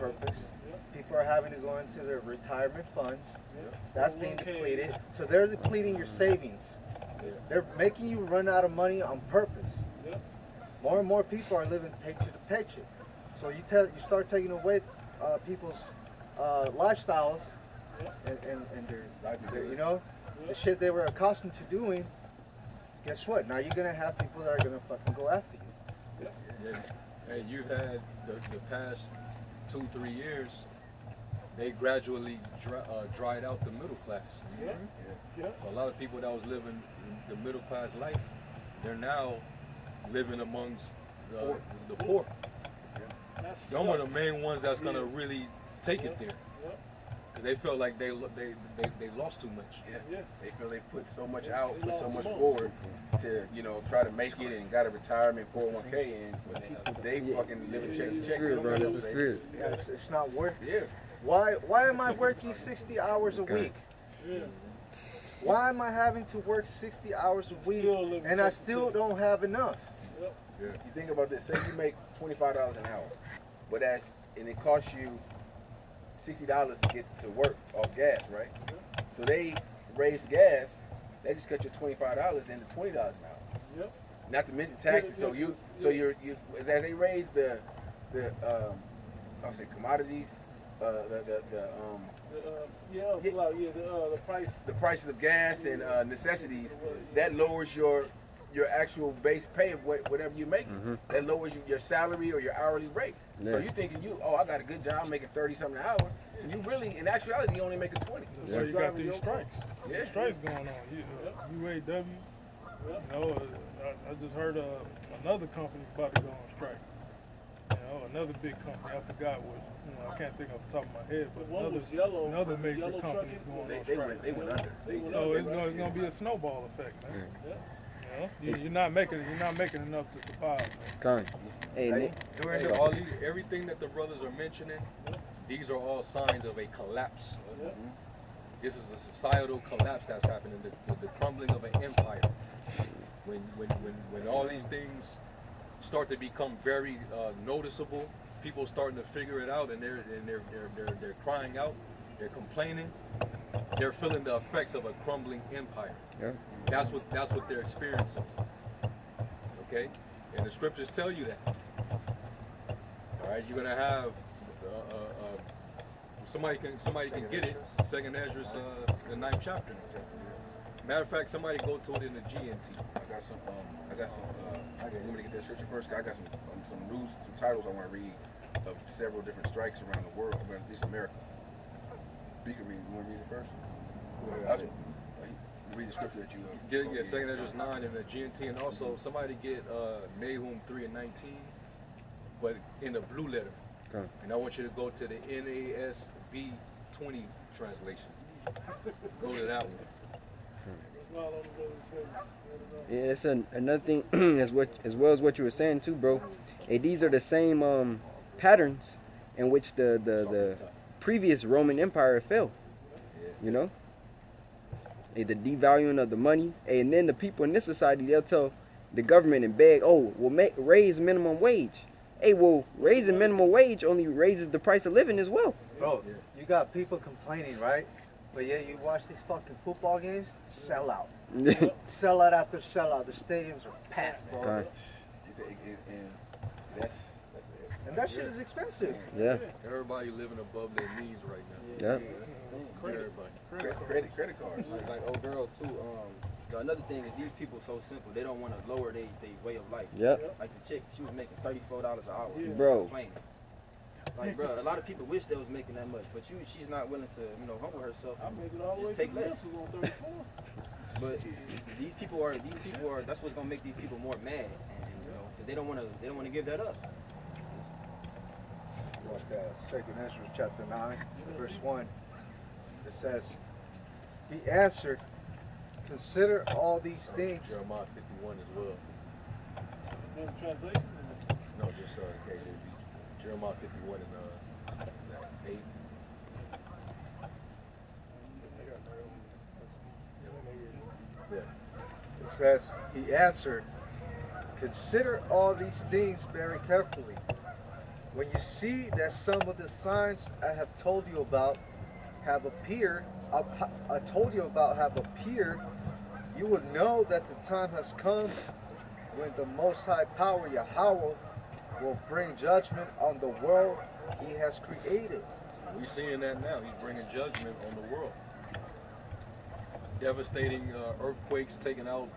purpose. People are having to go into their retirement funds. That's being depleted. So they're depleting your savings. They're making you run out of money on purpose. More and more people are living paycheck to paycheck. So you start taking away people's lifestyles and their you know, the shit they were accustomed to doing. Guess what? Now you're gonna have people that are gonna fucking go after you. Hey, you've had the past 2-3 years. They gradually dried out the middle class. So a lot of people that was living the middle class life, they're now living amongst the poor. Them are the main ones that's gonna really take it there, because they felt like they lost too much. They feel they put so much out, put so much forward to try to make it, and got a retirement 401k, and they fucking living check to check. Bro, that's the spirit. It's not worth it. Why am I working 60 hours a week? Why am I having to work 60 hours a week and I still don't have enough? You think about this. Say you make $25 an hour, and it costs you $60 to get to work off gas, right? So they raised gas. They just cut your $25 into $20 an hour. Not to mention taxes. So you're as they raise the commodities, the prices of gas and necessities, that lowers your actual base pay of whatever you make. That lowers your salary or your hourly rate. So you're thinking I got a good job, making 30-something an hour. And you really, in actuality, you only making 20. So you got these strikes. Strikes going on. UAW. I just heard another company's about to go on strike. Another big company. I forgot what. I can't think off the top of my head, but another major company is going on strike. They went under. So it's going to be a snowball effect, man. You're not making enough to survive. Hey, Everything that the brothers are mentioning, these are all signs of a collapse. This is a societal collapse that's happening, the crumbling of an empire. When all these things start to become very noticeable, people starting to figure it out, and they're crying out, they're complaining, they're feeling the effects of a crumbling empire. That's what they're experiencing. Okay, and the scriptures tell you that. All right, you're gonna have somebody can get it. 2nd Ezra, the 9th chapter. Matter of fact, somebody go to it in the GNT. I got some. You want me to get that scripture first? I got some news, some titles I want to read of several different strikes around the world, at least America. You can read. You want to read it first? Read the scripture that you. Yeah, 2nd Ezra 9 in the GNT, and also somebody get Nahum 3 and 19, but in the blue letter. And I want you to go to the NASB 20 translation. Go to that one. Yeah, it's another thing as well as what you were saying too, bro. Hey, these are the same patterns in which the previous Roman Empire fell. Hey, the devaluing of the money. Hey, and then the people in this society, they'll tell the government and beg, we'll raise minimum wage. Hey, well, raising minimum wage only raises the price of living as well. Bro, you got people complaining, right? But yeah, you watch these fucking football games, sell out. Sell out after sell out. The stadiums are packed, bro. And that shit is expensive. Yeah. Everybody living above their means right now. Yeah. Everybody. Credit cards. Like old girl too. Another thing is these people so simple. They don't want to lower their way of life. Yep. Like the chick, she was making $34 an hour. Bro. Like, bro, a lot of people wish they was making that much, but she's not willing to, humble herself. I make it all the way just take to less. But these people are. That's what's gonna make these people more mad, and cause they don't want to give that up. Watch that. 2nd Ezra chapter 9, verse 1. It says, he answered, consider all these things. Jeremiah 51 as well. Translation? No, just KJV. Jeremiah 51 and 8. Yeah. It says, he answered, consider all these things very carefully. when you see that some of the signs I have told you about have appeared, I told you about have appeared, you would know that the time has come when the Most High Power, Yahweh, will bring judgment on the world He has created. We're seeing that now. He's bringing judgment on the world. Devastating earthquakes taking out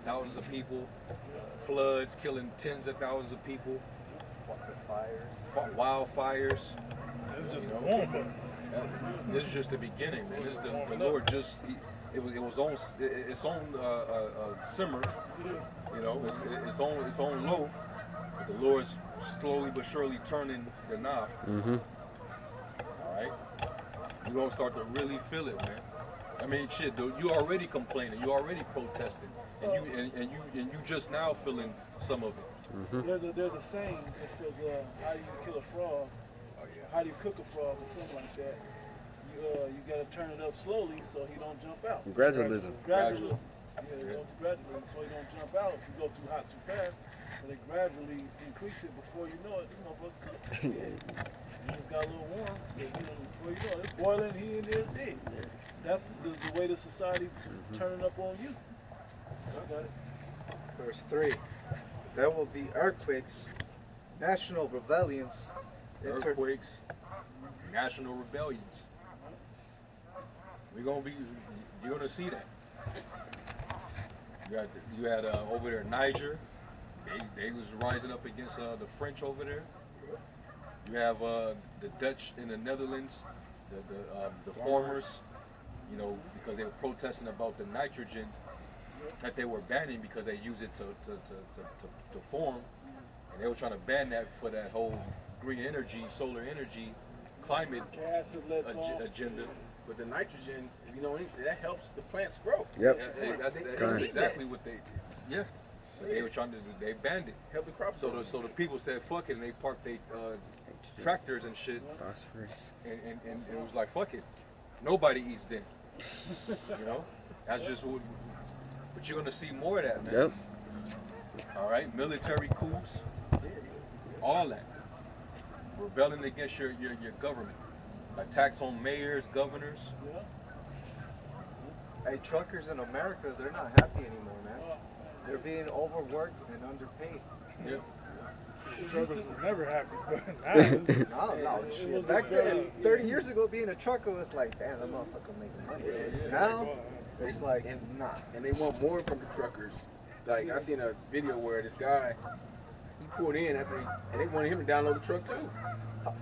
thousands of people, floods killing tens of thousands of people, wildfires. It's just a warm button. This is just the beginning, man. This is the Lord just. It's on simmer, you know. It's on low. But the Lord's slowly but surely turning the knob. All right, you're gonna start to really feel it, man. I mean, shit, dude. You already complaining. You already protesting, and you just now feeling some of it. There's a saying that says, "How do you kill a frog? How do you cook a frog?" or something like that. You gotta turn it up slowly so he don't jump out. Gradualism. Gradualism. Yeah, it goes to gradualism so he don't jump out if you go too hot too fast. So they gradually increase it before you know it. You know, you just got a little warm. Before you know it, it's boiling. He in there dead. That's the way the society turning up on you. I got it. Verse 3. There will be earthquakes, national rebellions, Earthquakes, national rebellions. You're gonna see that. You had over there Niger. They was rising up against the French over there. You have the Dutch in the Netherlands, the farmers, you know, because they were protesting about the nitrogen that they were banning because they use it to form, and they were trying to ban that for that whole green energy, solar energy, climate agenda. But the nitrogen, you know, that helps the plants grow. Yep. That's exactly what they. Yeah. But they were trying to do. They banned it. Help the crops. So the people said fuck it, and they parked their tractors and shit. Phosphorus. And it was like fuck it. Nobody eats then. You know. That's just what. But you're gonna see more of that, man. Yep. All right. Military coups. All that. Rebelling against your government. Attacks on mayors, governors. Hey, truckers in America, they're not happy anymore, man. They're being overworked and underpaid. Yeah. Truckers were never happy, but now No, shit. Back then, 30 years ago, being a trucker was like, damn, that motherfucker making money. Now, it's like, nah. And they want more from the truckers. Like, I seen a video where this guy, he pulled in and they wanted him to download the truck too.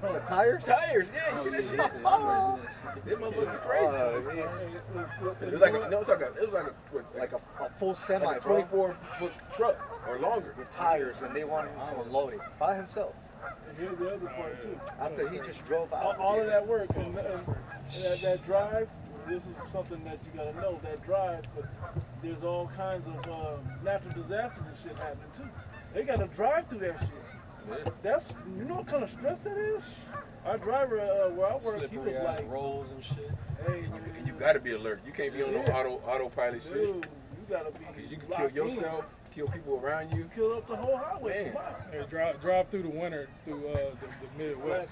The tires? Tires, yeah, you see that shit? Oh, that motherfucker's crazy. It was like a full semi, a 24-foot truck or longer. With tires, and they wanted him to unload it by himself. And here's the other part too. After he just drove out. All of that work and that drive. This is something that you gotta know. That drive, but there's all kinds of natural disasters and shit happening too. They gotta drive through that shit. Yeah. That's, you know what kind of stress that is? Our driver where I work, he was Slippery like, rolls and shit. hey, You gotta be alert. You can't be on no autopilot shit. dude, you gotta be. Because you can locked kill yourself, kill people around you. You kill up the whole highway. Man. Come on. hey, drive through the winter through the Midwest.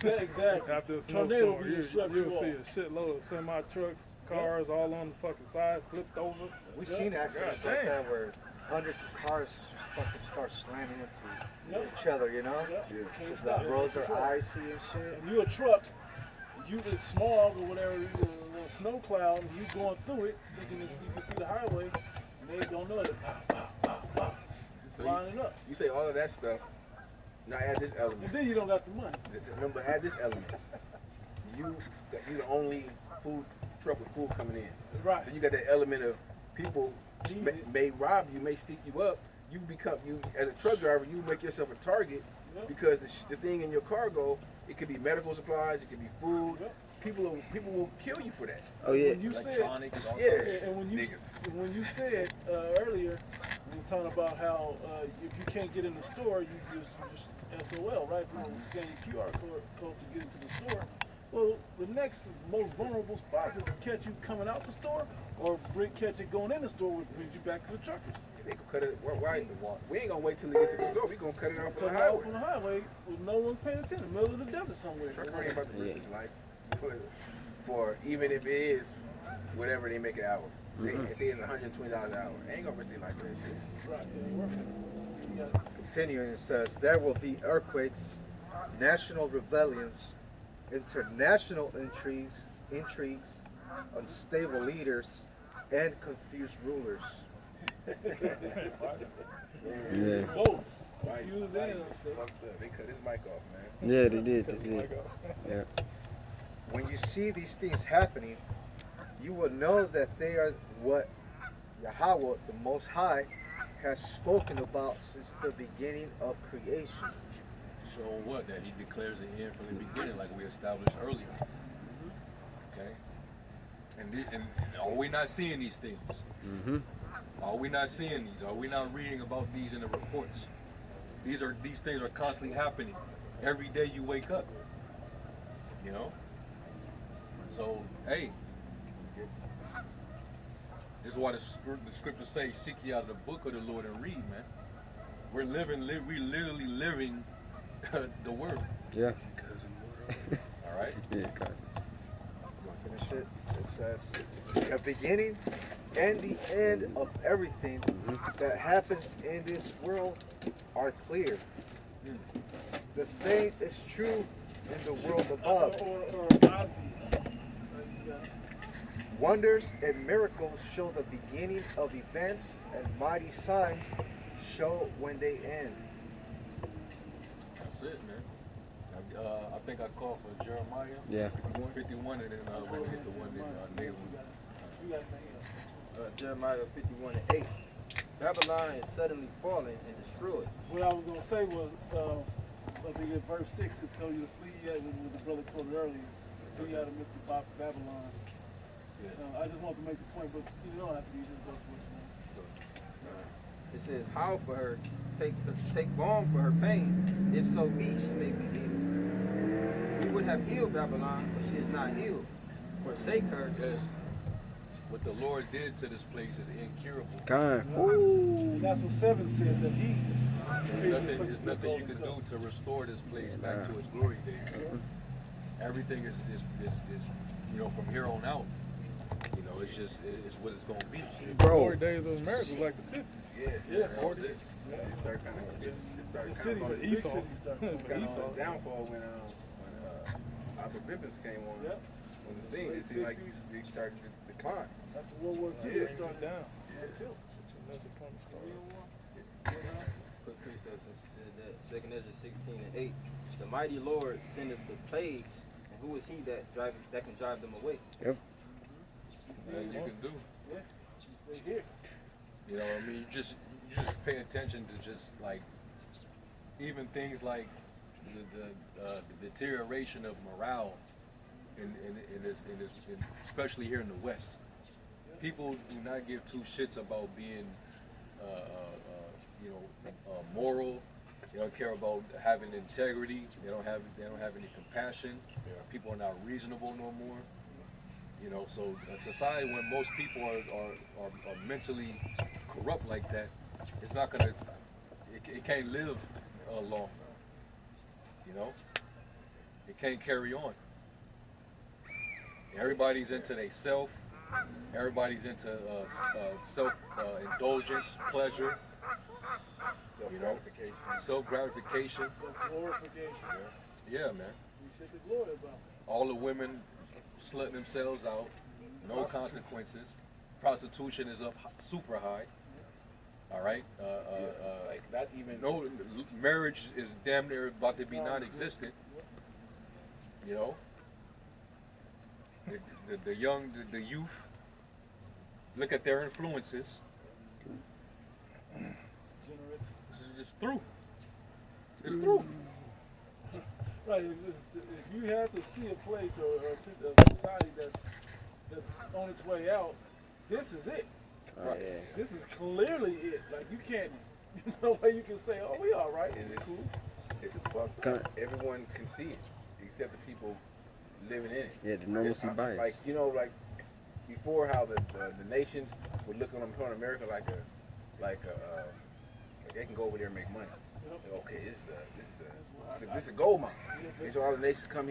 Exactly. After a Tornado snowstorm, be just swept you'll you see off. a shitload of semi trucks, cars all on the fucking side, flipped over. We've seen accidents God like damn. that where hundreds of cars fucking start slamming into each other, you know? Yep. Yeah. Can't Because stop. the roads are icy and shit. And you a truck, you get smog or whatever, you a little snow cloud, and you going through it, thinking you can see the highway, and they don't know it. So Lining up. you say all of that stuff. Now add this element. And then you don't got the money. Remember, add this element. You the only food truck with food coming in. Right. So you got that element of people Need may, it. may rob you, may stick you up. You as a truck driver, you make yourself a target Yep. because the thing in your cargo, it could be medical supplies, it could be food. Yep. People will kill you for that. Oh yeah. When you said, Electronics. all Yeah. that. and when you said earlier, we were talking about how if you can't get in the store, you just SOL, right? You scan your QR code to get into the store. Well, the next most vulnerable spot is to catch you coming out the store, or catch it going in the store, which brings you back to the truckers. They can cut it. Why? We ain't gonna wait till they get to the store. We gonna cut it off on the highway. On the highway with no one paying attention, in the middle of the desert somewhere. Trucker ain't about to risk his life for even if it is whatever they make it hour. It's $120 an hour. They ain't gonna risk their life for that shit. Right, it ain't worth it. Continuing, it says, there will be earthquakes, national rebellions, international intrigues, unstable leaders, and confused rulers. Yeah. Both. Right. Confused and unstable. They cut his mic off, man. Yeah, they did. They did. Yeah. When you see these things happening, you will know that they are what Yahweh, the Most High, has spoken about since the beginning of creation. So what? That he declares the end from the beginning, like we established earlier. Okay. And are we not seeing these things? Are we not seeing these? Are we not reading about these in the reports? These things are constantly happening. Every day you wake up. You know? So, hey. This is why the scriptures say, seek ye out of the book of the Lord and read, man. We're literally living the word. Yeah. All right? Yeah, God. Finish it. It says, the beginning and the end of everything that happens in this world are clear. The same is true in the world above. Or obvious. Wonders and miracles show the beginning of events, and mighty signs show when they end. That's it, man. I think I called for Jeremiah. Yeah. 51, and then we'll get the one that Nate Jeremiah 51:8. Babylon is suddenly fallen and destroyed. What I was going to say was, I think in verse 6 it tells you to flee, what the brother quoted earlier, flee out of Mr. Babylon. I just want to make the point, but you don't have to use this verse. It says, howl for her, take balm for her pain, if so be she may be healed. We would have healed Babylon, but she is not healed. Forsake her. Yes. What the Lord did to this place is incurable. God. And that's what 7 said, that he There's nothing you can do to restore this place back to its glory days. Everything is from here on out. It's what it's gonna be. Bro. 4 days of America was like the 50s. Yeah, 4 days. the city, the big Esau. city started. Kind of downfall when Abba Bibbins came on Yep. on the scene. It seemed like they started to decline. After World War II, Yeah, it started down. until. Quick precept said that 2nd Ezra 16:8. The mighty Lord sendeth the plagues, and who is he that can drive them away? That you can do. Yeah, stay here. You know what I mean? You just pay attention to just like even things like the deterioration of morale in especially here in the West. People do not give two shits about being moral. They don't care about having integrity. They don't have any compassion. People are not reasonable no more. So a society when most people are mentally corrupt like that, it's not gonna, it can't live long. It can't carry on. Everybody's into their self. Everybody's into self-indulgence, pleasure. Self-gratification. Self-glorification. Yeah, man. We should be glory about it. All the women slutting themselves out, no consequences. Prostitution is up super high. All right. Like not even. No, marriage is damn near about to be non-existent. The young, the youth. Look at their influences. This is just through. It's through. Right. If you have to see a place or a society that's on its way out, this is it. Right. This is clearly it. Like you can't. There's no way you can say, "Oh, we all right." And It's cool. it's fucked up. Everyone can see it, except the people living in it. Yeah, the normalcy bias. Like before, how the nations would look on America like like they can go over there and make money. Okay, this is a gold mine. These are all the nations come